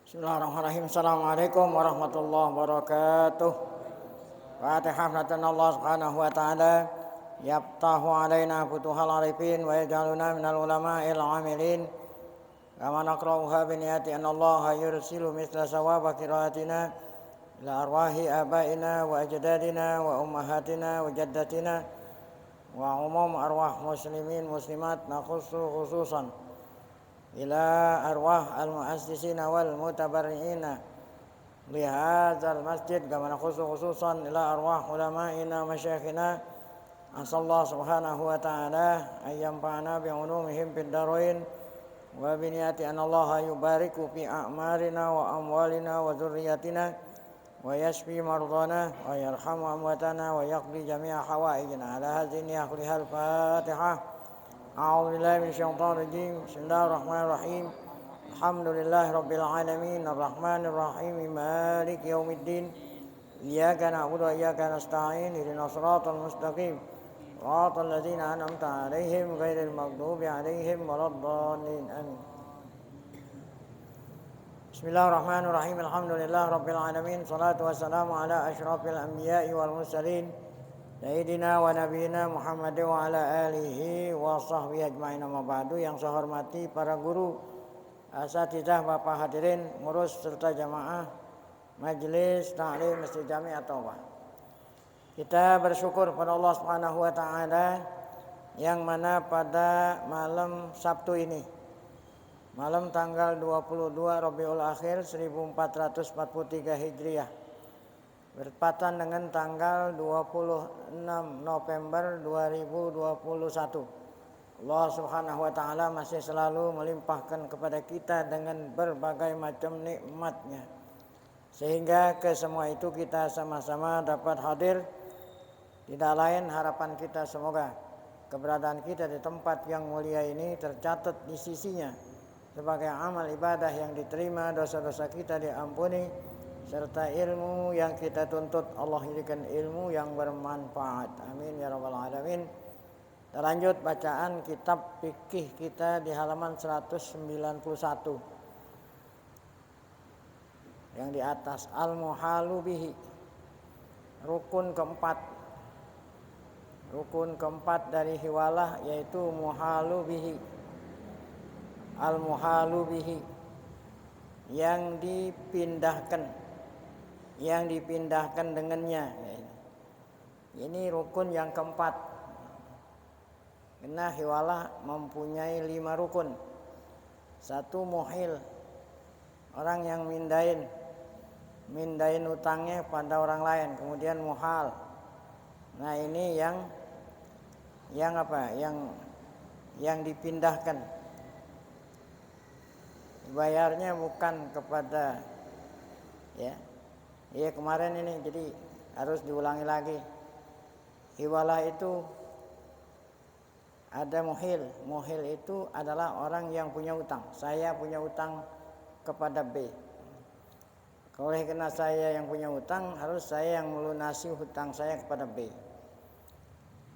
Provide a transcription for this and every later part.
Bismillahirrahmanirrahim. Assalamualaikum warahmatullahi wabarakatuh. Fatihah Allah subhanahu wa ta'ala yaftahu alaina futuhal arifin wa yaj'aluna minal ulama'il amilin kama naqra'uha biniyati anna Allah yursilu mithla sawaba qiraatina ila arwahi abaina wa ajdadina wa ummahatina wa jaddatina wa umum arwah muslimin muslimat nakhussu khususan ila arwah al-muassisina wal mutabarri'ina li hadzal masjid kama khususan ila arwah ulama'ina masyayikhina asallahu subhanahu wa ta'ala ayyamfa'ana bi ulumihim fid darain wa bi niyati anna Allah yubariku fi a'marina wa amwalina wa dzurriyyatina wa yashfi mardana wa yarhamu amwatana wa yaqdi jami'a hawaijina ala hadhihi niyyahul Fatihah. A'udzu billahi minasyaitonir rajim. Bismillahirrahmanirrahim. Alhamdulillahi rabbil alamin arrahmanir rahim maliki yaumiddin. Iyyaka na'budu wa iyyaka nasta'in ihdinas siratal mustaqim. Shiratal ladzina an'amta 'alaihim ghairil maghdubi 'alaihim waladdallin. Amin. Bismillahirrahmanirrahim. Alhamdulillahi rabbil alamin. Shalatu wassalamu ala asyrafil anbiya'i wal mursalin. Sayyidina wa nabiyina Muhammad wa ala alihi wa sahbihi ajma'in amma ba'du. Yang saya hormati para guru, asatidzah, Bapak hadirin, ngurus serta jamaah Majelis Ta'lim Masjid Jami' At-Taubah. Kita bersyukur pada Allah Subhanahu wa taala yang mana pada malam Sabtu ini, malam tanggal 22 Rabiul Akhir 1443 Hijriah, bertepatan dengan tanggal 26 November 2021. Allah Subhanahu wa taala masih selalu melimpahkan kepada kita dengan berbagai macam nikmat-Nya, sehingga ke semua itu kita sama-sama dapat hadir. Tidak lain harapan kita semoga keberadaan kita di tempat yang mulia ini tercatat di sisinya sebagai amal ibadah yang diterima, dosa-dosa kita diampuni, serta ilmu yang kita tuntut Allah jadikan ilmu yang bermanfaat. Amin ya rabbal alamin. Lanjut bacaan kitab fikih kita di halaman 191 yang di atas, al-muhalu bihi, rukun keempat dari hiwalah, yaitu muhalu bihi. Al-muhalu bihi, yang dipindahkan dengannya. Ini rukun yang keempat. Karena hiwalah mempunyai 5 rukun. 1 muhil, orang yang mindain utangnya pada orang lain. Kemudian muhal, nah ini yang dipindahkan, bayarnya bukan kepada kemarin ini, jadi harus diulangi lagi. Hiwalah itu ada muhil itu adalah orang yang punya utang. Saya punya utang kepada B, oleh karena saya yang punya utang, harus saya yang melunasi hutang saya kepada B.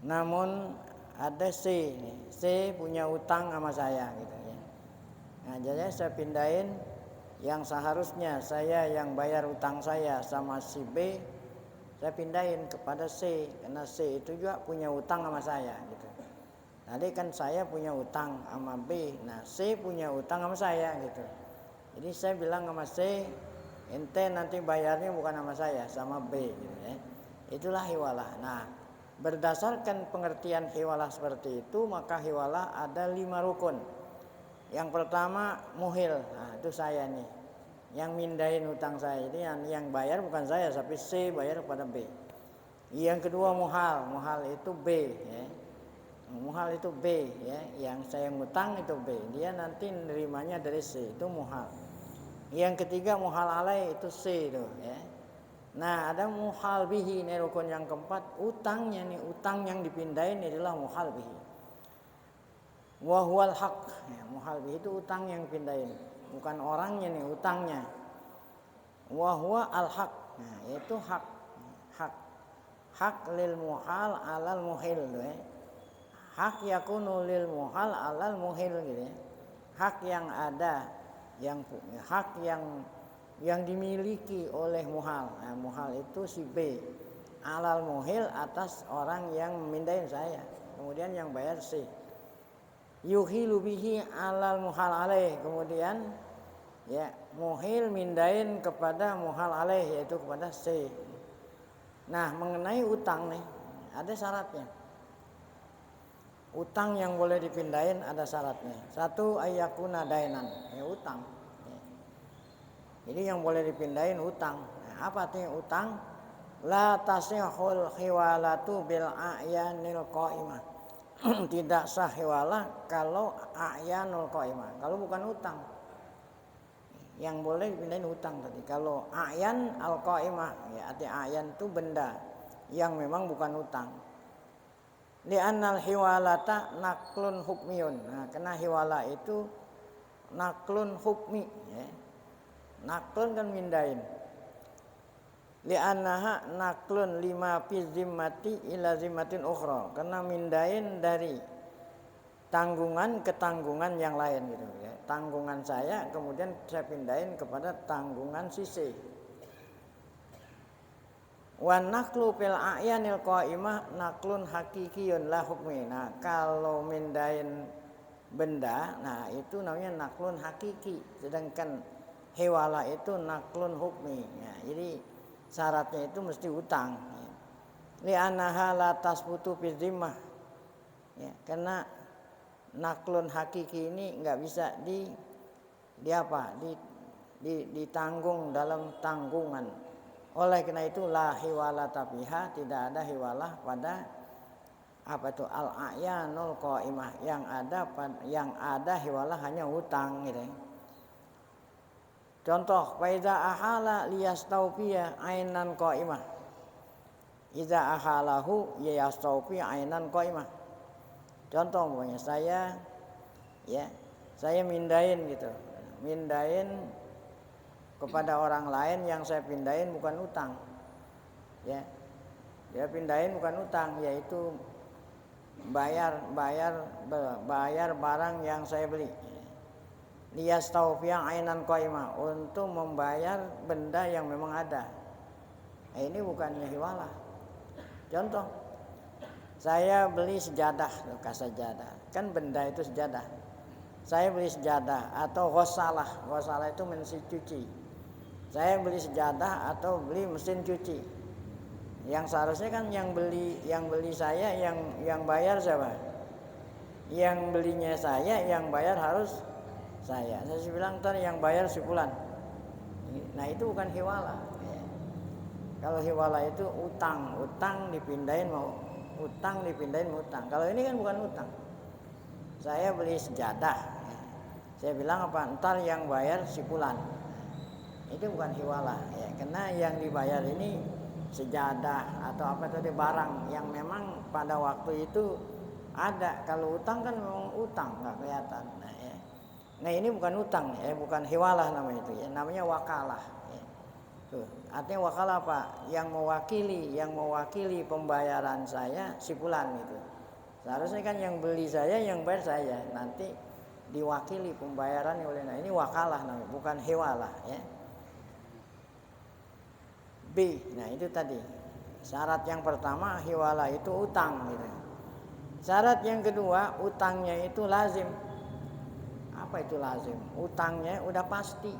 Namun ada C punya utang sama saya gitu ya. Nah, jadi saya pindahin yang seharusnya saya yang bayar utang saya sama si B, saya pindahin kepada C, karena C itu juga punya utang sama saya gitu. Tadi kan saya punya utang sama B, nah C punya utang sama saya gitu. Jadi saya bilang sama C, ente nanti bayarnya bukan sama saya, sama B gitu ya. Itulah hiwalah. Nah, berdasarkan pengertian hiwalah seperti itu, maka hiwalah ada 5 rukun. Yang pertama muhil, nah itu saya nih, yang mindahin utang saya. Jadi yang bayar bukan saya, tapi C bayar kepada B. Yang kedua muhal itu B ya. Muhal itu B ya, yang saya ngutang itu B, dia nanti nerimanya dari C, itu muhal. Yang ketiga muhal alai, itu C itu ya. Nah, ada muhal bihi, ini rukun yang keempat. Utangnya nih, utang yang dipindahin adalah muhal bihi. Wa huwal haq ya, muhal bihi itu utang yang pindahin, bukan orangnya nih, utangnya. Wa huwa al haq, nah yaitu hak lil muhal alal muhil ya. Hak yakunu lil muhal alal muhil gitu ya. Hak yang ada, hak yang yang dimiliki oleh muhal. Nah, muhal itu si B. Alal muhil atas orang yang memindahin saya. Kemudian yang bayar C. Yuhilu bihi alal muhal alaih. Kemudian ya muhil mindahin kepada muhal alaih, yaitu kepada C. Nah, mengenai utang nih ada syaratnya. Utang yang boleh dipindahin ada syaratnya. Satu, ayyakuna dainan, ya utang. Jadi yang boleh dipindahin utang. Nah, apa artinya utang? La tasihul khiwalatu bil a'yanil qaimah. Tidak sah hiwalah kalau a'yanul qaimah, kalau bukan utang. Yang boleh dipindahin utang tadi. Kalau a'yan al qaimah, ya arti a'yan itu benda yang memang bukan utang. Li'annal hiwalata naklun hukmiyun. Nah, karena hiwala itu naklun hukmi, ya. Naklun kan mindahin. Li'annaha naklun lima fi zimmati ila zimmatin ukhra. Karena mindahin dari tanggungan ke tanggungan yang lain gitu ya. Tanggungan saya kemudian saya pindahin kepada tanggungan sisi. Wa naklu fil a'yanil qaimah naklun hakikiyun la hukmi. Nah, kalau mindahin benda, nah itu namanya naklun hakiki. Sedangkan hewala itu naklun hukmi. Ya, jadi syaratnya itu mesti utang. Li'annaha la tasbutu fi zimmah. Ya, karena naklun hakiki ini nggak bisa ditanggung dalam tanggungan. Oleh karena itu la hiwala tabiha, tidak ada hiwalah pada apa itu al-a'yanul qaimah, yang ada hiwalah hanya utang gitu. Contoh, fa iza ahala liyastawfiya ainan qaimah. Iza ahalahu yastawfi ainan qaimah. Contoh umpamanya saya mindahin gitu. Mindahin kepada orang lain, yang saya pindahin bukan utang. Ya. Dia pindahin bukan utang, yaitu bayar barang yang saya beli. Liyastawfiya ainan qaimah, untuk membayar benda yang memang ada. Nah, ini bukannya hiwalah. Contoh, saya beli sejadah, sajadah. Kan benda itu sejadah. Saya beli sejadah atau ghasalah. Ghasalah itu mesin cuci. Saya beli sejadah atau beli mesin cuci. Yang seharusnya kan yang beli saya, yang bayar siapa? Yang belinya saya, yang bayar harus saya. Saya bilang ntar yang bayar si fulan. Nah, itu bukan hiwalah. Kalau hiwalah itu utang dipindahin mau utang. Kalau ini kan bukan utang. Saya beli sejadah. Saya bilang apa? Ntar yang bayar si fulan. Itu bukan hiwalah, ya. Karena yang dibayar ini sejadah atau apa tadi, barang yang memang pada waktu itu ada. Kalau utang kan memang utang, nggak kelihatan. Nah, ini bukan utang, ya, bukan hiwalah namanya itu, ya. Namanya wakalah. Ya. Tuh, artinya wakalah apa? Yang mewakili pembayaran saya si fulan gitu. Seharusnya kan yang beli saya, yang bayar saya. Nanti diwakili pembayarannya oleh. Nah, ini wakalah namanya, bukan hiwalah, ya. B. Nah, itu tadi. Syarat yang pertama hiwala itu utang gitu. Syarat yang kedua, utangnya itu lazim. Apa itu lazim? Utangnya udah pasti.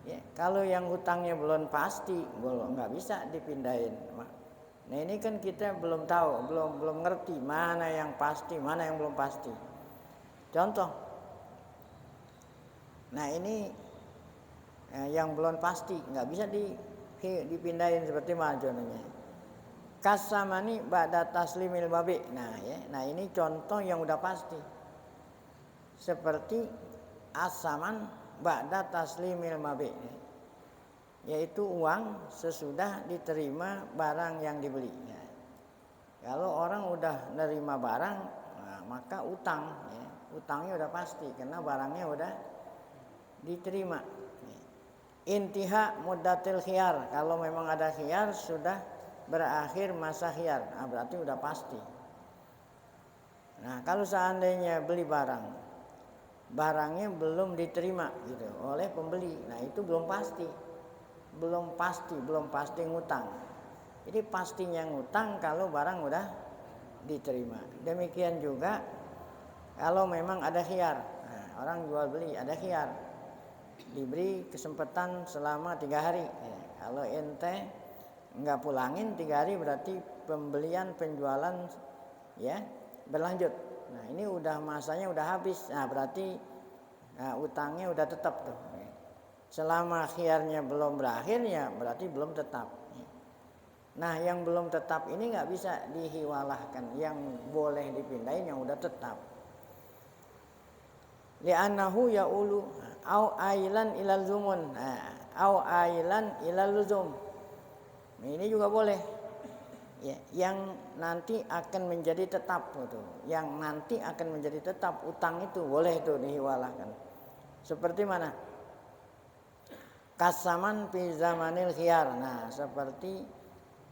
Ya, kalau yang utangnya belum pasti, nggak bisa dipindahin. Nah, ini kan kita belum tahu, belum ngerti mana yang pasti, mana yang belum pasti. Contoh. Nah, ini yang belum pasti, nggak bisa dipindahin seperti mana contohnya. Kasamani ba'da taslimil babi. Nah, ini contoh yang udah pasti. Seperti asaman ba'da taslimil mabi, yaitu uang sesudah diterima barang yang dibeli. Kalau orang udah nerima barang, nah, maka utangnya udah pasti karena barangnya udah diterima. Intiha muddatil khiyar, kalau memang ada khiyar sudah berakhir masa khiyar, nah, berarti udah pasti. Nah, kalau seandainya beli barang barangnya belum diterima gitu oleh pembeli. Nah itu belum pasti, belum pasti ngutang. Jadi pastinya ngutang kalau barang udah diterima. Demikian juga kalau memang ada khiyar. Nah, orang jual beli ada khiyar, diberi kesempatan selama 3 hari. Kalau ente nggak pulangin 3 hari berarti pembelian penjualan ya berlanjut. Nah ini udah masanya udah habis. Nah berarti utangnya udah tetap tuh. Selama khiyarnya belum berakhir ya berarti belum tetap. Nah yang belum tetap ini nggak bisa dihiwalahkan. Yang boleh dipindahin yang udah tetap. Li'annahu ya'ulu au ailan ilal zumun. Au ailan ilal luzum. Nah, ini juga boleh. Ya, yang nanti akan menjadi tetap gitu. Yang nanti akan menjadi tetap utang itu boleh itu dihiwalahkan. Seperti mana? Kasaman fi zamanil khiyar. Nah, seperti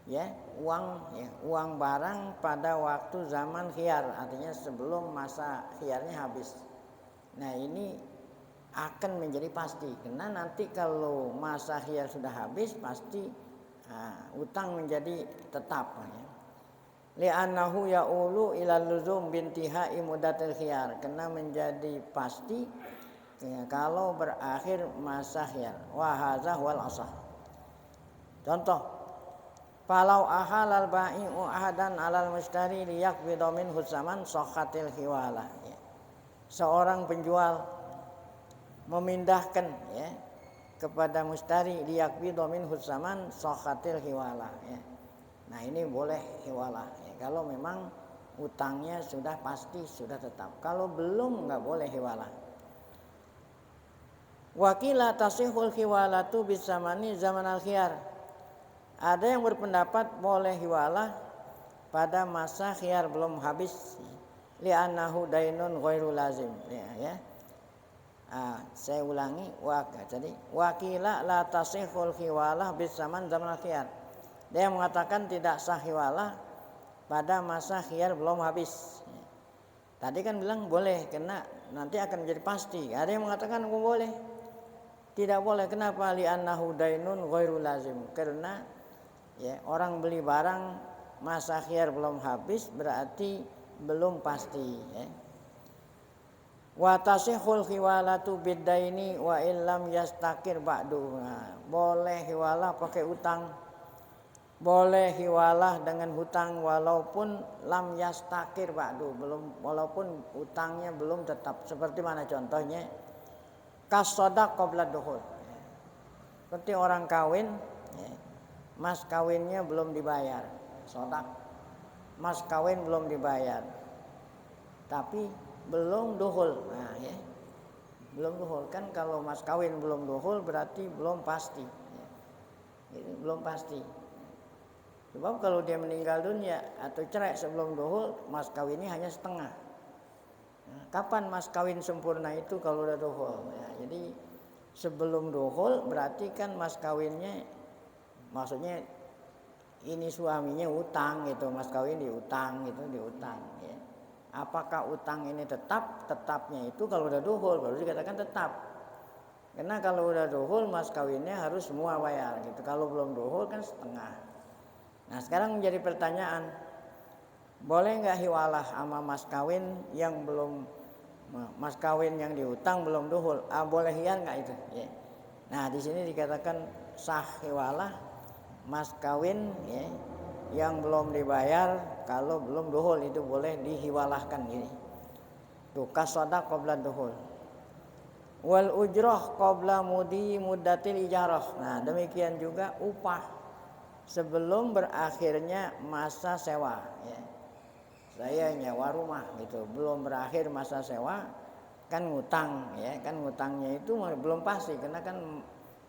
ya, uang barang pada waktu zaman khiyar, artinya sebelum masa khiyarnya habis. Nah, ini akan menjadi pasti karena nanti kalau masa khiyar sudah habis pasti utang menjadi tetap ya. Li'annahu ya'ulu ilal luzum bintihai mudatil khiyar, karena menjadi pasti ya, kalau berakhir masa khiyar. Wa hadza wal asah. Contoh, falau ahalal bai'u ahadan 'alal mushtari liyaqbida minhu zaman sahhatil khiwalah ya. Seorang penjual memindahkan ya kepada mustari liyaqbida minhu zaman sahhatil khiwalah ya. Nah ini boleh hiwalah ya, kalau memang utangnya sudah pasti sudah tetap. Kalau belum nggak boleh hiwalah. Wakila tasihul hiwalatu bisamani zaman al khiyar. Ada yang berpendapat boleh hiwalah pada masa khiyar belum habis. Li'annahu dainun ghairu lazim ya. Saya ulangi jadi wakila la tasihul hiwalah bisaman zaman al khiyar. Dia mengatakan tidak sah hiwalah pada masa khiyar belum habis. Tadi kan bilang boleh karena nanti akan menjadi pasti. Ada yang mengatakan boleh. Tidak boleh. Kenapa? Li'annahu dainun ghairu lazim. Karena ya, orang beli barang masa khiyar belum habis berarti belum pasti ya. Wa tasihul hiwalatu biddaini wa illam yastakir ba'du. Nah, boleh hiwalah pakai utang. Boleh hiwalah dengan hutang walaupun lam yastakir ba'du, walaupun utangnya belum tetap. Seperti mana contohnya? Kasodaq qabla dukhul. Seperti orang kawin, mas kawinnya belum dibayar. Sodak, mas kawin belum dibayar, tapi belum dukhul. Nah, ya, belum dukhul kan, kalau mas kawin belum dukhul berarti belum pasti. Belum pasti. Sebab kalau dia meninggal dunia atau cerai sebelum dukhul, mas kawinnya hanya setengah. Nah, kapan mas kawin sempurna itu kalau udah dukhul? Ya, jadi sebelum dukhul berarti kan mas kawinnya, maksudnya ini suaminya utang gitu, mas kawin diutang gitu, diutang. Ya. Apakah utang ini tetap? Tetapnya itu kalau udah dukhul baru dikatakan tetap. Karena kalau udah dukhul mas kawinnya harus semua bayar gitu. Kalau belum dukhul kan setengah. Nah sekarang menjadi pertanyaan, boleh nggak hiwalah sama mas kawin yang belum, mas kawin yang diutang belum dukhul? Boleh hiar nggak itu? Ya. Nah di sini dikatakan sah hiwalah mas kawin ya, yang belum dibayar kalau belum dukhul, itu boleh dihiwalahkan gini. Tuh kasodaq qabla dukhul. Wal ujroh qabla muddatil ijarah. Nah demikian juga upah sebelum berakhirnya masa sewa ya. Saya nyewa rumah gitu, belum berakhir masa sewa kan ngutang ya, kan ngutangnya itu belum pasti karena kan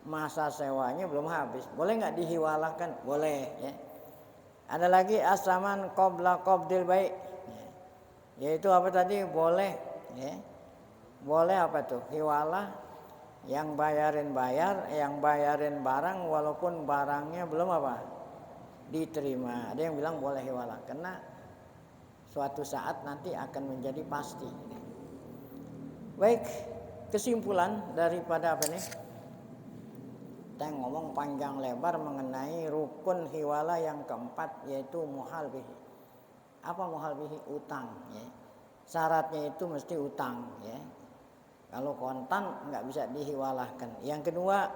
masa sewanya belum habis. Boleh nggak dihiwalahkan? Boleh ya. Ada lagi asaman qabla qabdil baik ya. Yaitu apa tadi? Boleh ya. Boleh apa tuh? Hiwalah yang bayarin barang walaupun barangnya belum apa? Diterima. Ada yang bilang boleh hiwalah karena suatu saat nanti akan menjadi pasti. Baik, kesimpulan daripada apa nih? Kita ngomong panjang lebar mengenai rukun hiwala yang keempat, yaitu muhal bihi. Apa muhal bihi? Utang, ya. Syaratnya itu mesti utang, ya. Kalau kontan nggak bisa dihiwalahkan. Yang kedua,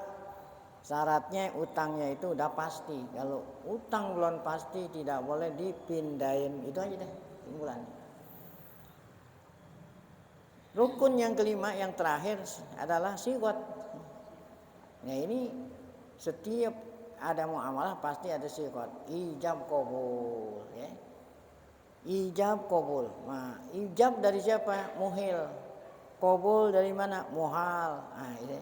syaratnya utangnya itu udah pasti. Kalau utang belum pasti tidak boleh dipindahin. Itu aja deh kesimpulan. Rukun yang kelima yang terakhir adalah siqat. Nah ini setiap ada muamalah pasti ada siqat. Ijab qabul, ya. Ijab qabul. Nah, ijab dari siapa? Muhil. Qabul dari mana? Muhal. Nah, ini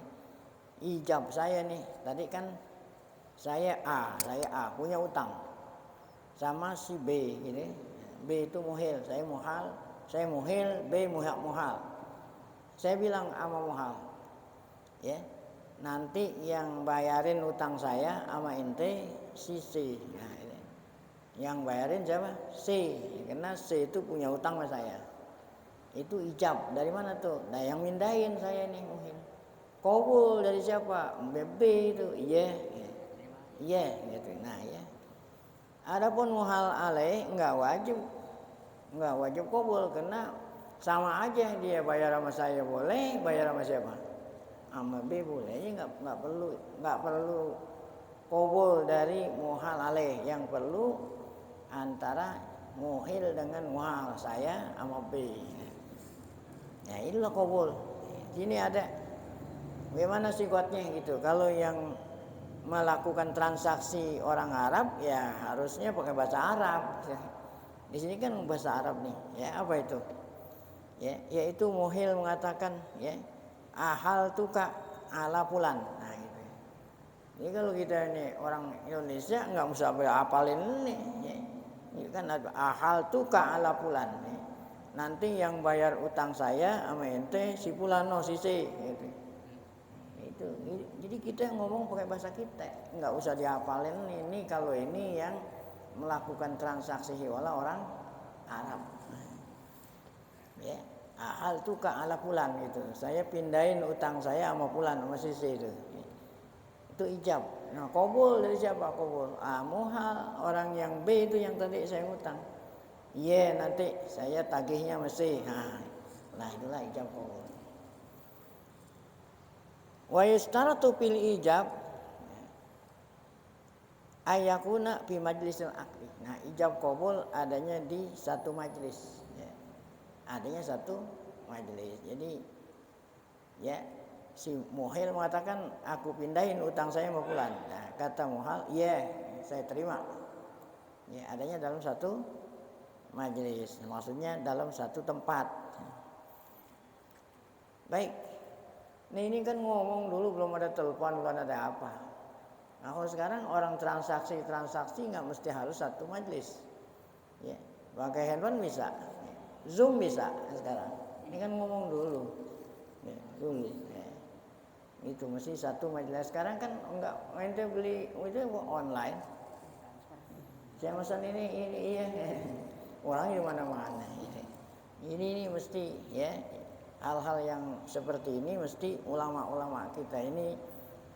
ijab saya nih. Tadi kan saya A punya utang sama si B ini. B itu muhil, saya muhil, B muhal. Saya bilang sama muhal, ya, nanti yang bayarin utang saya sama ente si C. Nah, ini. Yang bayarin siapa? C. Karena C itu punya utang sama saya. Itu ijab. Dari mana tuh? Nah yang mindahin saya nih muhil. Qabul dari siapa? B itu. Iya gitu. Nah ya. Adapun muhal alaih enggak wajib qabul karena sama aja dia bayar sama saya boleh, bayar sama siapa? Sama B boleh. Jadi enggak perlu qabul dari muhal alaih. Yang perlu antara muhil dengan muhal saya sama B. Ya inilah qabul. Sini ada bagaimana siqatnya gitu. Kalau yang melakukan transaksi orang Arab ya harusnya pakai bahasa Arab. Di sini kan bahasa Arab nih. Ya apa itu? Ya, yaitu muhil mengatakan ya ahal tuka ala pulan. Nah gitu. Jadi kalau kita ini orang Indonesia nggak usah hafalin ini. Ya. Ini kan ahal tuka ala pulan. Ya. Nanti yang bayar utang saya sama ente si Pulano si C gitu. Itu. Jadi kita ngomong pakai bahasa kita, nggak usah dihafalin ini kalau ini yang melakukan transaksi hiwala orang Arab. Ya, hal tuka ala pulan gitu. Saya pindahin utang saya sama pulan sama si C itu. Itu ijab. Nah, qabul dari siapa qabul? Muhal orang yang B itu yang tadi saya utang. Iya nanti saya tagihnya mesti. Nah itulah ijab qabul. Wa yustaratu fil ijab ayakuna fi majlisil aqdi. Nah ijab qabul adanya di satu majlis. Ya. Adanya satu majlis. Jadi ya si muhil mengatakan aku pindahin utang saya mau pulang. Nah, kata muhal, iya saya terima. Ya adanya dalam satu majelis, maksudnya dalam satu tempat. Baik, nah ini kan ngomong dulu belum ada telepon, belum ada apa. Nah kalau sekarang orang transaksi nggak mesti harus satu majelis. Ya, pakai handphone bisa, Zoom bisa sekarang. Ini kan ngomong dulu, ya, dulu. Ya. Itu mesti satu majelis. Sekarang kan enggak, ente beli itu online. Saya pesan ini iya. Orang di mana-mana ini mesti ya hal-hal yang seperti ini mesti ulama-ulama kita ini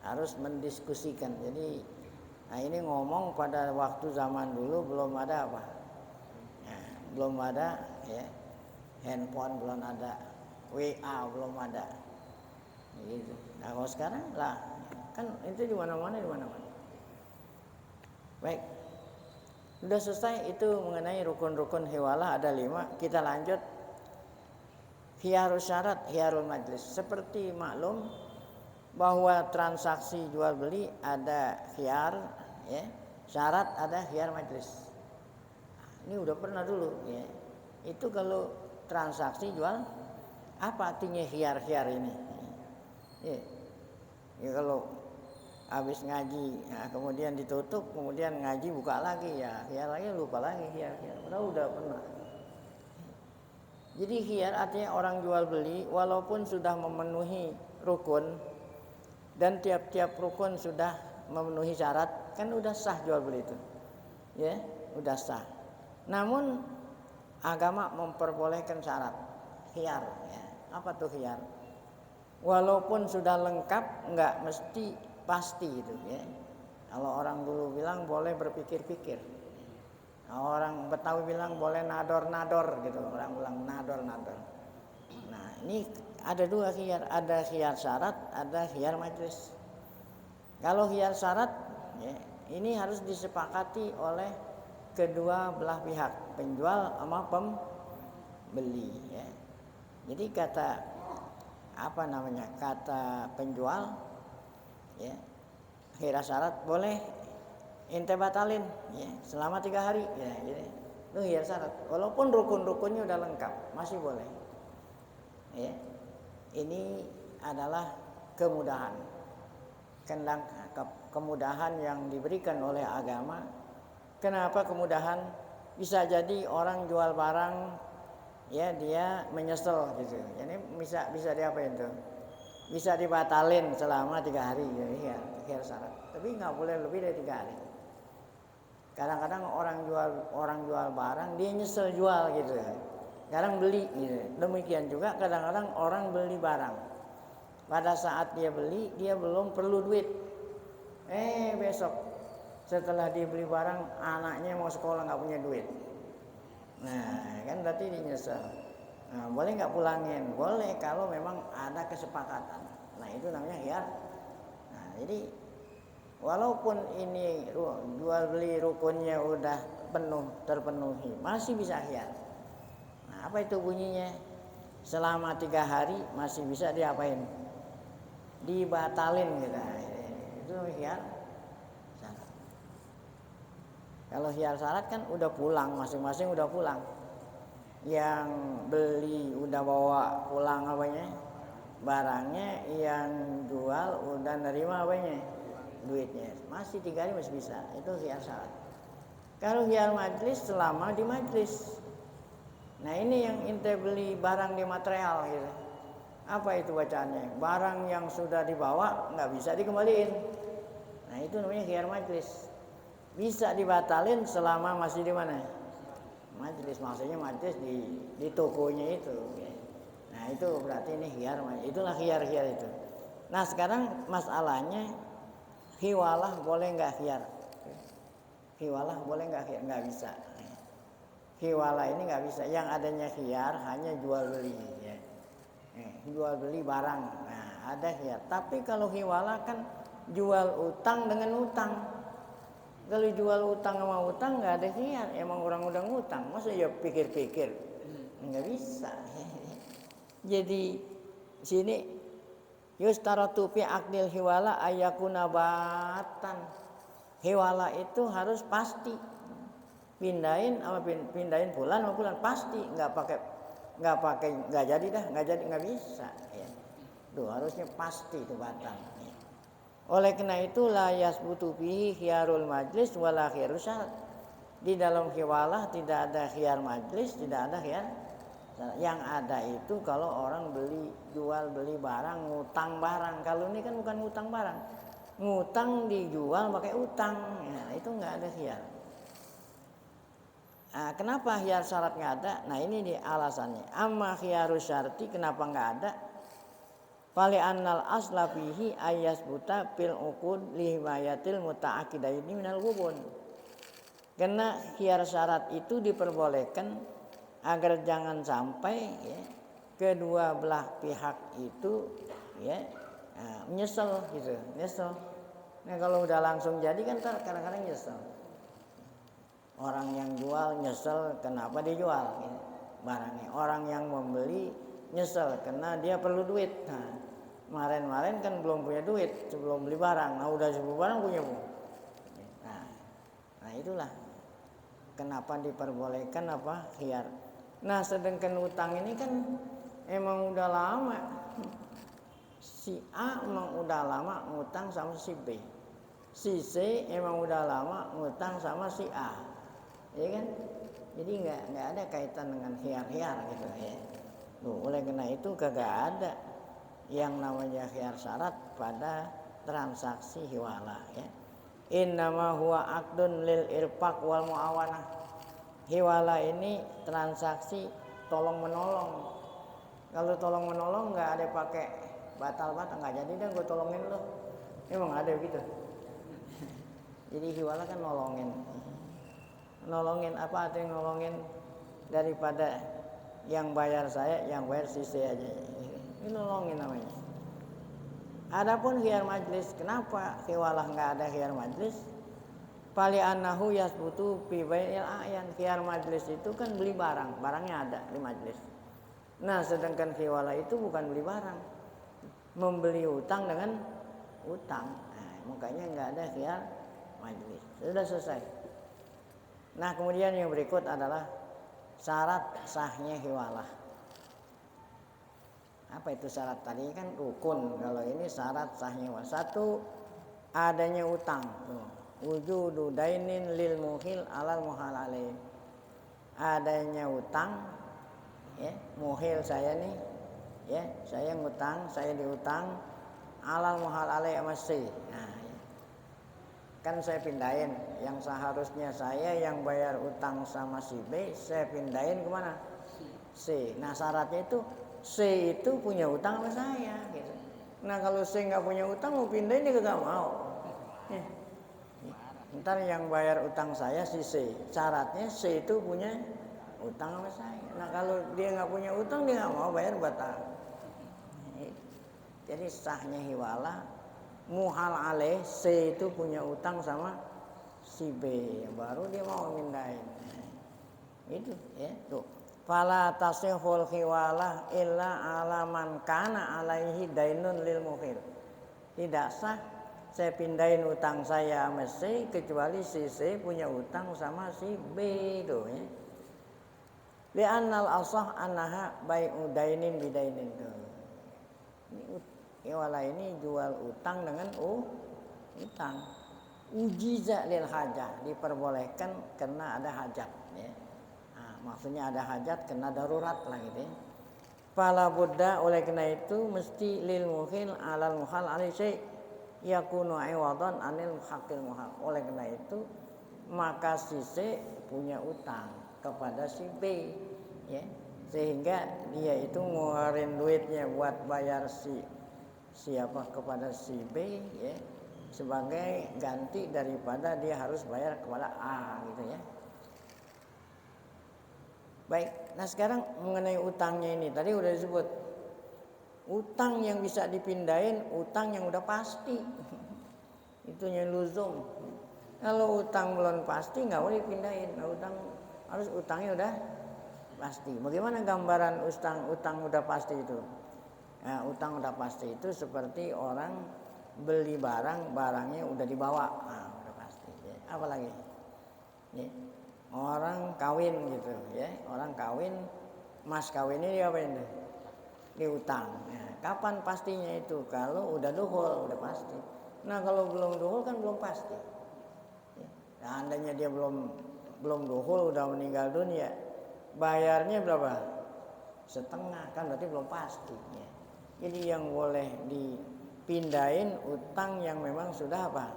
harus mendiskusikan. Jadi nah ini ngomong pada waktu zaman dulu belum ada apa ya, belum ada ya handphone, belum ada WA, belum ada gitu. Nah kalau sekarang lah kan itu di mana-mana. Baik, sudah selesai itu mengenai rukun-rukun hiwalah ada 5. Kita lanjut khiyarul syarat, khiyarul majlis. Seperti maklum bahwa transaksi jual beli ada khiyar, ya, syarat ada khiyar majlis. Ini udah pernah dulu, ya. Itu kalau transaksi jual apa artinya khiyar ini? Ya kalau habis ngaji, nah, kemudian ditutup, kemudian ngaji buka lagi ya, khiyar lagi lupa lagi khiyar. Udah pernah. Jadi khiyar artinya orang jual beli walaupun sudah memenuhi rukun dan tiap-tiap rukun sudah memenuhi syarat, kan udah sah jual beli itu. Ya, udah sah. Namun agama memperbolehkan syarat khiyar ya. Apa tuh khiyar? Walaupun sudah lengkap, nggak mesti pasti itu ya. Kalau orang dulu bilang boleh berpikir-pikir, orang Betawi bilang boleh nador-nador gitu, orang bilang nador-nador. Nah ini ada dua khiyar, ada khiyar syarat, ada khiyar majlis. Kalau khiyar syarat, ya, ini harus disepakati oleh kedua belah pihak, penjual sama pembeli. Ya. Jadi kata penjual, ya, khiyar syarat boleh ente batalin, ya, selama 3 hari, ya, gitu. Itu khiyar syarat. Walaupun rukun-rukunnya udah lengkap, masih boleh. Ya. Ini adalah kemudahan. Kemudahan yang diberikan oleh agama. Kenapa kemudahan? Bisa jadi orang jual barang, ya dia menyesal gitu. Jadi bisa diapain tuh? Bisa dibatalin selama 3 hari, ya, khiyar syarat. Tapi nggak boleh lebih dari 3 hari. Kadang-kadang orang jual barang dia nyesel jual gitu. Kadang beli gitu. Demikian juga kadang-kadang orang beli barang. Pada saat dia beli, dia belum perlu duit. Besok setelah dia beli barang, anaknya mau sekolah nggak punya duit. Nah, kan berarti dia nyesel. Nah, boleh nggak pulangin? Boleh kalau memang ada kesepakatan. Nah, itu namanya khiyar. Nah, jadi walaupun ini jual beli rukunnya udah terpenuhi, masih bisa khiyar. Nah, apa itu bunyinya? Selama 3 hari masih bisa diapain? Dibatalin gitu. Itu khiyar syarat. Kalau khiyar syarat kan udah pulang, masing-masing udah pulang. Yang beli udah bawa pulang barangnya, yang jual udah nerima duitnya. Masih 3 hari masih bisa. Itu khiyar syarat. Kalau khiyar majlis selama di majlis. Nah ini yang ente beli barang di material gitu. Apa itu bacaannya? Barang yang sudah dibawa nggak bisa dikembaliin. Nah itu namanya khiyar majlis. Bisa dibatalin selama masih di mana? Majlis, maksudnya majlis di tokonya itu. Nah itu berarti ini khiyar majlis. Itulah khiyar-khiyar itu. Nah sekarang masalahnya hiwalah boleh nggak khiyar? Hiwalah boleh nggak khiyar? Nggak bisa. Hiwalah ini nggak bisa. Yang adanya khiyar hanya jual beli. Ya. Jual beli barang. Nah ada khiyar. Tapi kalau hiwalah kan jual utang dengan utang. Kalau jual utang sama utang nggak ada khiyar. Emang orang udah ngutang. Masa ya pikir-pikir? Nggak bisa. Jadi sini yustaratu fi aqdil hiwala ayakuna batan. Hiwala itu harus pasti. Pindahin bulan sama bulan pasti, nggak jadi nggak bisa ya. Tuh harusnya pasti itu batang ya. Oleh karena itu la yasbutu bihi khiyarul majlis wala khiyarus syarat. Di dalam hiwalah tidak ada khiyar majlis, tidak ada khiyar. Yang ada itu kalau orang jual beli barang, ngutang barang. Kalau ini kan bukan ngutang barang, ngutang dijual pakai utang ya, itu nggak ada khiyar. Nah, kenapa khiyar syarat nggak ada? Nah ini nih alasannya. Amma khiyarus syarti kenapa nggak ada? Fali annal asla fihi ayasbuta fil uqud li himayatil muta'aqidaini minal ghubun. Karena khiyar syarat itu diperbolehkan agar jangan sampai ya, kedua belah pihak itu ya menyesal gitu, nyesel. Nah kalau udah langsung jadi kan kadang-kadang nyesel. Orang yang jual nyesel kenapa dijual gitu, barangnya. Orang yang membeli nyesel karena dia perlu duit. Nah, kemarin kan belum punya duit sebelum beli barang. Nah, udah sebelum barang punya. Nah, itulah kenapa diperbolehkan apa khiyar. Nah, sedangkan utang ini kan emang udah lama. Si A emang udah lama ngutang sama si B. Si C emang udah lama ngutang sama si A. Ya kan, jadi nggak ada kaitan dengan khiyar gitu ya. Oleh karena itu kagak ada yang namanya khiyar syarat pada transaksi hiwalah ya. Innama huwa aqdun lil irfaq wal muawanah. Hiwalah ini transaksi tolong menolong. Kalau tolong menolong nggak ada pakai batal-batal, nggak jadi deh gue tolongin lo. Emang ada gitu. Jadi hiwala kan nolongin. Nolongin apa artinya nolongin, daripada yang bayar saya, yang bayar sisi aja. Ini nolongin namanya. Adapun khiyar majlis, kenapa hiwalah nggak ada khiyar majlis? Pali annahu yasbutu fi bai'il a'yan. Khiyar majlis itu kan beli barang, barangnya ada di majlis. Nah, sedangkan khiwala itu bukan beli barang, membeli utang dengan utang. Nah, makanya nggak ada khiyar majlis. Sudah selesai. Nah, kemudian yang berikut adalah syarat sahnya hiwalah. Apa itu syarat? Tadi kan rukun, kalau ini syarat sahnya hiwalah. Satu, adanya utang. Wujudu dainin lil muhil alal muhal alaih. Adanya utang, ya, muhil saya nih, ya, saya ngutang, saya diutang, alal muhal alaih masih. Nah, ya. Kan saya pindahin, yang seharusnya saya yang bayar utang sama si B, saya pindahin kemana? C. Nah, syaratnya itu C itu punya utang sama saya, gitu. Nah, kalau C nggak punya utang, mau pindahin dia nggak mau. Ya. Ntar yang bayar utang saya si C, syaratnya C itu punya utang sama saya. Nah, kalau dia nggak punya utang, dia nggak mau bayar, batal. Jadi sahnya hiwalah muhal alaih, C itu punya utang sama si B, baru dia mau mindahin. Itu ya, tuh. Fala tasihul hiwalah illa alaman kana alaihi dainun lil muhil. Tidak sah saya pindahin utang saya sama C kecuali si C punya utang sama si B tuh ya. Li'annal asah annaha bai'u dainin bidainin tuh. Ini hiwala ini jual utang dengan utang. Ujiza lil hajah, diperbolehkan karena ada hajat ya. Nah, maksudnya ada hajat karena darurat lah gitu ya. Fala budda, oleh karena itu mesti lil muhil alal muhal alai syai' yakunu iwadan anil haqqil muhal. Oleh karena itu maka si C punya utang kepada si B ya, sehingga dia itu ngeluarin duitnya buat bayar siapa kepada si B ya, sebagai ganti daripada dia harus bayar kepada A gitu ya. Baik, nah sekarang mengenai utangnya ini tadi udah disebut. Utang yang bisa dipindahin, utang yang udah pasti. Itu yang luzum. Kalau utang belum pasti nggak boleh dipindahin. Nah, harus utangnya udah pasti. Bagaimana gambaran utang udah pasti itu? Nah, utang udah pasti itu seperti orang beli barang, barangnya udah dibawa. Nah, udah pasti. Ya. Apalagi? Ya. Orang kawin gitu, ya. Orang kawin, mas kawin ini apa ini? Diutang. Nah, kapan pastinya itu? Kalau udah duhul, udah pasti. Nah, kalau belum duhul kan belum pasti. Ya. Nah, andainya dia belum duhul, udah meninggal dunia, bayarnya berapa? Setengah, kan berarti belum pasti. Ya. Jadi yang boleh dipindahin utang yang memang sudah apa?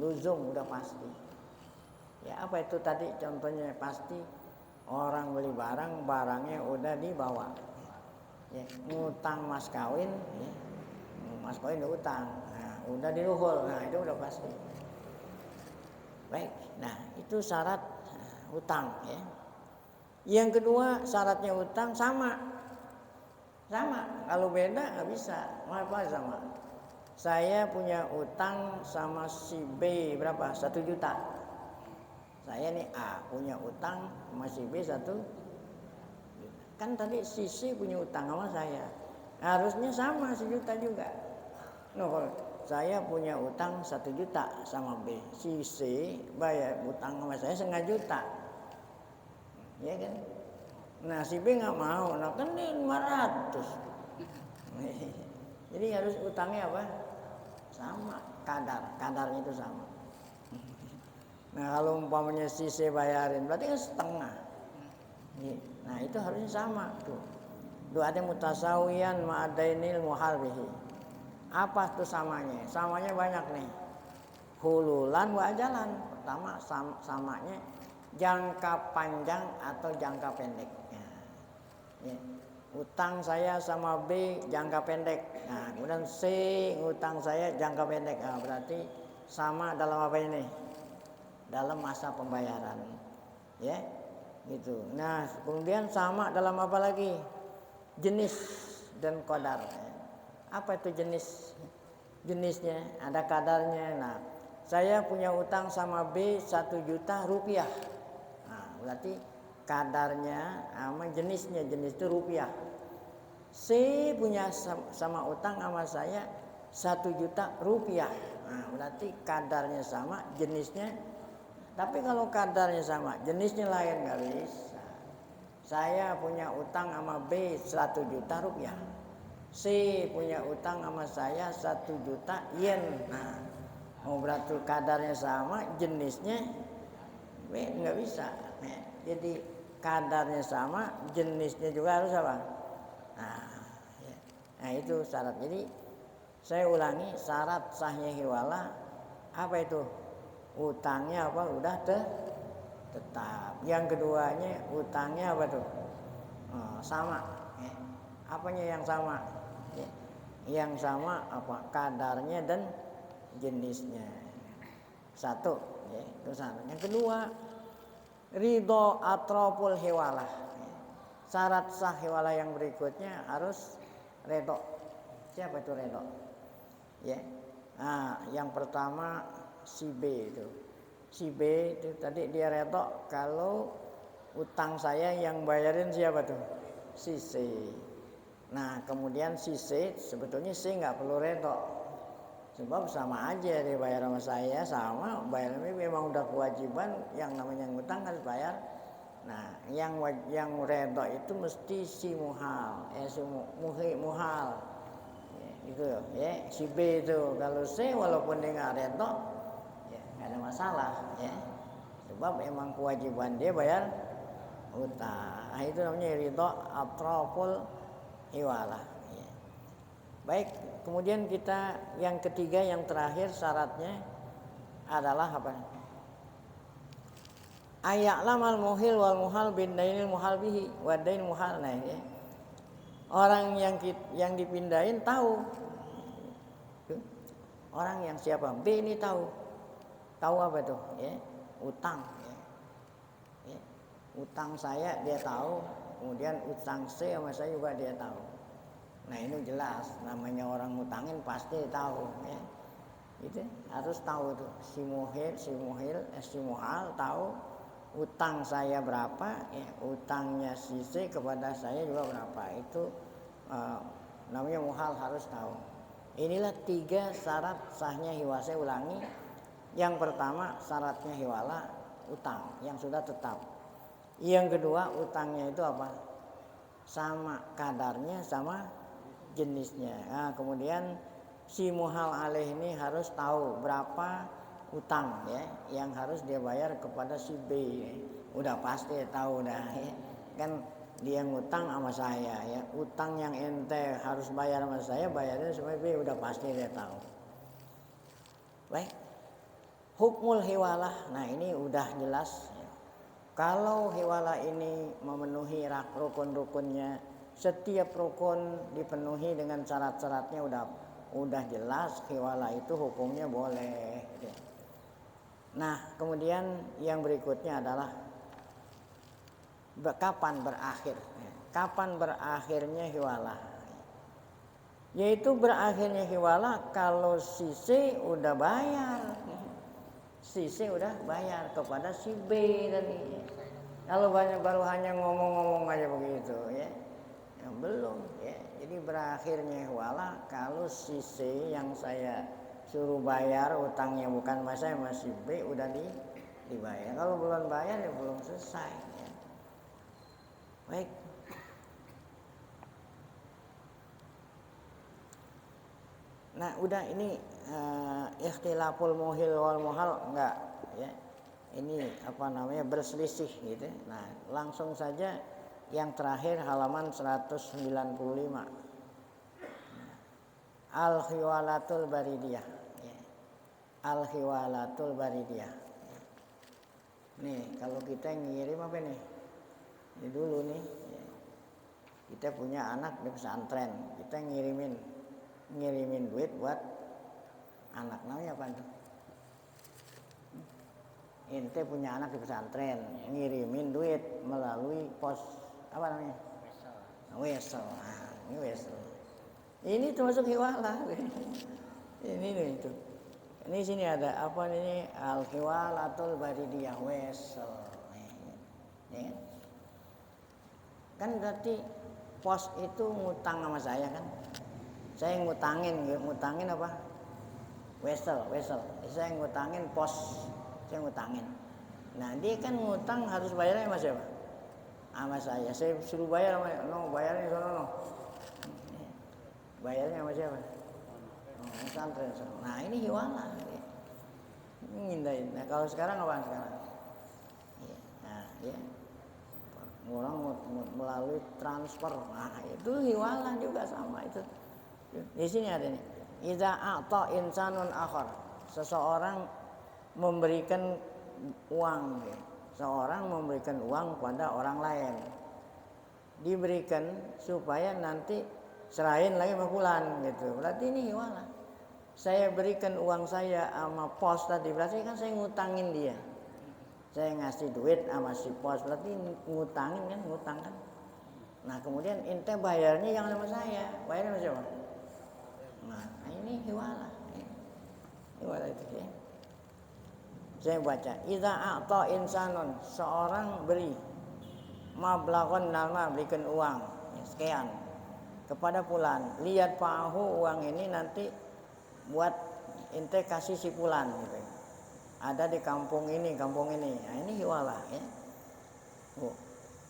Luzum, udah pasti. Ya, apa itu tadi contohnya pasti? Orang beli barang, barangnya udah dibawa. Ya, ngutang mas kawin, ya. Mas kawin udah utang, nah, udah diruhul, nah itu udah pasti. Baik, nah itu syarat utang ya. Yang kedua syaratnya utang sama, kalau beda nggak bisa. Apa sama? Saya punya utang sama si B berapa? 1 juta. Saya nih A punya utang sama si B 1 juta. Kan tadi si C punya utang sama saya, harusnya sama 1 juta juga. No, kalau saya punya utang 1 juta sama B, si C bayar utang sama saya 1,5 juta, ya kan? Nah si B nggak mau, nah kan dia 500. Jadi harus utangnya apa? Sama, kadarnya itu sama. Nah kalau umpamanya si C bayarin, berarti kan setengah. Nah itu harusnya sama tuh. Ada mutasawiyan ma'adainil muhal bihi. Apa tuh samanya? Samanya banyak nih. Hululan wa ajalan. Pertama samanya jangka panjang atau jangka pendek. Ya. utang saya sama B jangka pendek. Nah, kemudian C utang saya jangka pendek. Nah, berarti sama dalam apa ini? Dalam masa pembayaran. Ya, gitu. Nah, kemudian sama dalam apa lagi? Jenis dan qadar. Apa itu jenis? Jenisnya ada kadarnya. Nah, saya punya utang sama B 1 juta rupiah. Nah, berarti kadarnya sama jenisnya, jenis itu rupiah. C punya sama utang sama saya 1 juta rupiah. Nah, berarti kadarnya sama, jenisnya. Tapi kalau kadarnya sama, jenisnya lain nggak bisa. Saya punya utang sama B 1 juta rupiah. C punya utang sama saya 1 juta yen. Nah, mau berarti kadarnya sama, jenisnya nggak bisa. Nah, jadi kadarnya sama, jenisnya juga harus apa? Nah, itu syarat. Jadi saya ulangi, syarat sahnya hiwalah apa itu? Utangnya apa? Udah tetap. Yang keduanya utangnya apa tuh? Sama. Apanya yang sama? Yang sama apa? Kadarnya dan jenisnya. Satu, itu satu. Yang kedua, ridho atroful hiwalah. Syarat sah hiwalah yang berikutnya harus ridho. Siapa itu ridho? Ya. Nah, yang pertama si B itu. Si B itu tadi dia ridho kalau utang saya yang bayarin siapa tuh? Si C. Nah, kemudian si C sebetulnya C nggak perlu ridho. Sebab sama aja dia bayar sama saya, sama bayarnya memang udah kewajiban, yang namanya ngutang harus bayar. Nah, yang ridho itu mesti si muhal, si muhal. Ya, gitu ya. Si B itu kalau C walaupun dia nggak ridho, ya nggak ada masalah ya. Sebab emang kewajiban dia bayar utang. Nah, itu namanya ridho atroful hiwalah. Ya. Baik, kemudian kita yang ketiga yang terakhir syaratnya adalah apa? Aya'lamal muhil wal muhal bin dainil muhal bihi wa dain muhal. Nah, ya. Orang yang dipindahin tahu. Orang yang siapa? B ini tahu. Tahu apa tuh? Ya, utang. Ya. Utang saya dia tahu, kemudian utang C sama saya juga dia tahu. Nah, ini jelas namanya orang utangin pasti tahu ya. Itu harus tahu tuh si muhal tahu utang saya berapa ya, utangnya si C kepada saya juga berapa. Itu namanya muhal harus tahu. Inilah 3 syarat sahnya hiwala. Saya ulangi. Yang pertama syaratnya hiwala utang yang sudah tetap. Yang kedua utangnya itu apa? Sama kadarnya sama jenisnya. Nah, kemudian si muhal alaih ini harus tahu berapa utang ya yang harus dia bayar kepada si B. Ya. Udah pasti tahu dah ya. Kan dia ngutang sama saya ya. Utang yang ente harus bayar sama saya, bayarnya sama B udah pasti dia tahu. Baik. Hukmul hiwalah. Nah, ini udah jelas ya. Kalau hiwalah ini memenuhi rukun-rukunnya, setiap rukun dipenuhi dengan syarat-syaratnya udah jelas, hiwalah itu hukumnya boleh. Nah, kemudian yang berikutnya adalah kapan berakhir? Kapan berakhirnya hiwalah? Yaitu berakhirnya hiwalah kalau si C udah bayar. Si C udah bayar kepada si B tadi. Kalau baru hanya ngomong-ngomong aja begitu ya. Yang belum ya. Jadi berakhirnya hiwalah kalau si C yang saya suruh bayar utangnya bukan mas saya, mas si B udah dibayar. Kalau belum bayar ya belum selesai ya. Baik. Nah, udah ini ikhtilaful muhil wal muhal enggak ya. Ini apa namanya berselisih gitu. Nah, langsung saja yang terakhir halaman 195. Al-Hiwalatul Baridiyah. Ya. Al-Hiwalatul Baridiyah. Ya. Nih, kalau kita ngirim apa nih? Ini dulu nih. Ya. Kita punya anak di pesantren, kita ngirimin duit buat anak. Namanya apa tuh? Ente punya anak di pesantren, ngirimin duit melalui pos apa namanya? Wesel. Nah, ini wesel. Ini termasuk hiwalah. Ini nih itu. Ini sini ada apa ini al-hiwalatul baridiyah wesel. Ya. Kan berarti pos itu ngutang sama saya kan? Saya ngutangin apa? Wesel. Saya ngutangin pos, saya ngutangin. Nah dia kan ngutang harus bayarnya sama siapa? Sama saya. Saya suruh bayar sama, bayarnya sono. Bayarnya sama siapa? Pesantren. Nah ini hiwala. Ngindahin. Nah kalau sekarang apa sekarang? Nah ya. Orang melalui transfer, nah itu hiwala juga sama itu. Di sini ada nih. Idza a'ta insanun akhar, seseorang memberikan uang, seorang memberikan uang pada orang lain, diberikan supaya nanti serahin lagi sama fulan gitu. Berarti ini hiwala. Saya berikan uang saya sama pos tadi, berarti kan saya ngutangin dia. Saya ngasih duit sama si pos, berarti ngutang kan. Nah kemudian ente bayarnya jangan sama saya, bayarnya sama siapa? Nah ini hiwala. Hiwala itu ya. Saya baca, idza a'ta insanun, seorang beri mablaghon nama berikan uang sekian kepada fulan, lihat pahu uang ini nanti buat ente kasih si fulan gitu. Ada di kampung ini. Nah, ini hiwalah ya.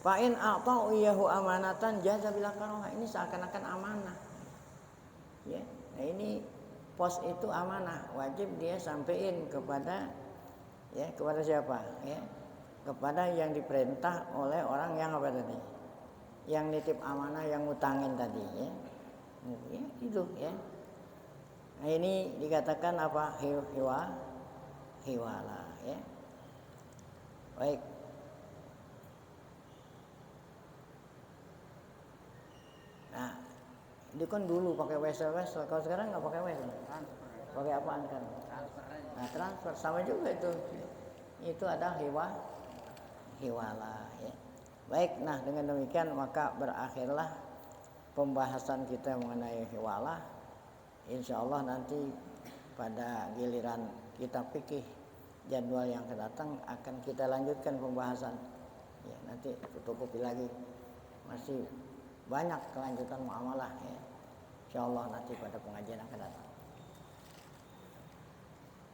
Fa in a'ta'u iyahu amanatan jaza bila karoha. Ini seakan-akan amanah. Ya. Nah, ini pos itu amanah, wajib dia sampaikan kepada siapa? Ya. Kepada yang diperintah oleh orang yang apa tadi? Yang nitip amanah, yang ngutangin tadi ya. Ya, itu ya. Nah, ini dikatakan apa? Hiwala ya. Baik. Nah, itu kan dulu pakai wesel. Kalau sekarang nggak pakai wesel. Pakai apaan kan? Nah, transfer sama juga itu. Itu ada hiwala ya. Baik, nah dengan demikian maka berakhirlah pembahasan kita mengenai hiwala. Insyaallah nanti pada giliran kita fikih jadwal yang akan datang akan kita lanjutkan pembahasan. Ya, nanti fotokopi lagi. Masih banyak kelanjutan muamalah ya. Insyaallah nanti pada pengajian akan datang.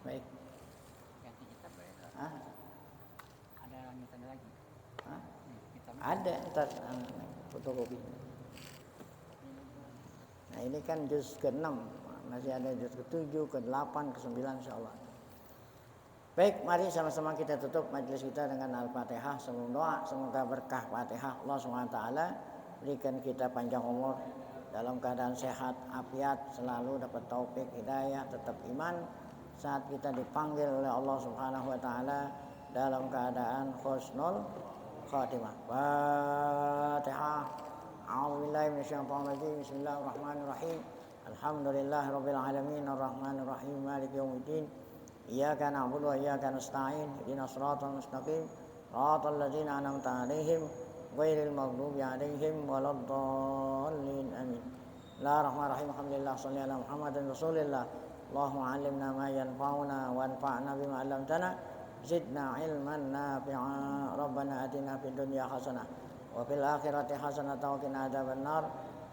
Baik. Ganti kitab boleh? Ada lanjutan lagi? Ada ntar fotokopi. Nah ini kan juz ke-6, masih ada juz ke-7, ke-8, ke-9 insyaallah. Baik, mari sama-sama kita tutup majelis kita dengan Al-Fatihah. Sebelum doa, semoga berkah Fatihah Allah SWT berikan kita panjang umur, dalam keadaan sehat, afiat, selalu dapat taufik, hidayah, tetap iman saat kita dipanggil oleh Allah Subhanahu wa taala dalam keadaan husnul khatimah. Fatihah. A'udzubillahi minasyaitonir rajim. Bismillahirrahmanirrahim. Alhamdulillahirabbil alamin arrahmanir rahim maliki yaumiddin. Iyyaka na'budu wa iyyaka nasta'in. Ihdinas shiratal mustaqim. Shiratal ladzina an'amta 'alaihim ghairil maghdubi 'alaihim waladdallin. Amin. Bismillahirrahmanirrahim. Alhamdulillah shalli ala Muhammadin Rasulillah. Allahumma 'allimna ma yanfa'una wanfa'na bima 'allamtana. Zidna ilman nafi'a. Rabbana atina fid dunya hasanah wa fil akhirati hasanah wa qina adzabannar.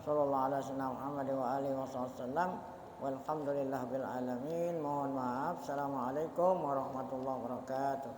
Sallallahu alaihi wasallam Muhammad wa alihi wasallam. Walhamdulillahirabbil alamin. Mohon maaf. Assalamualaikum warahmatullahi wabarakatuh.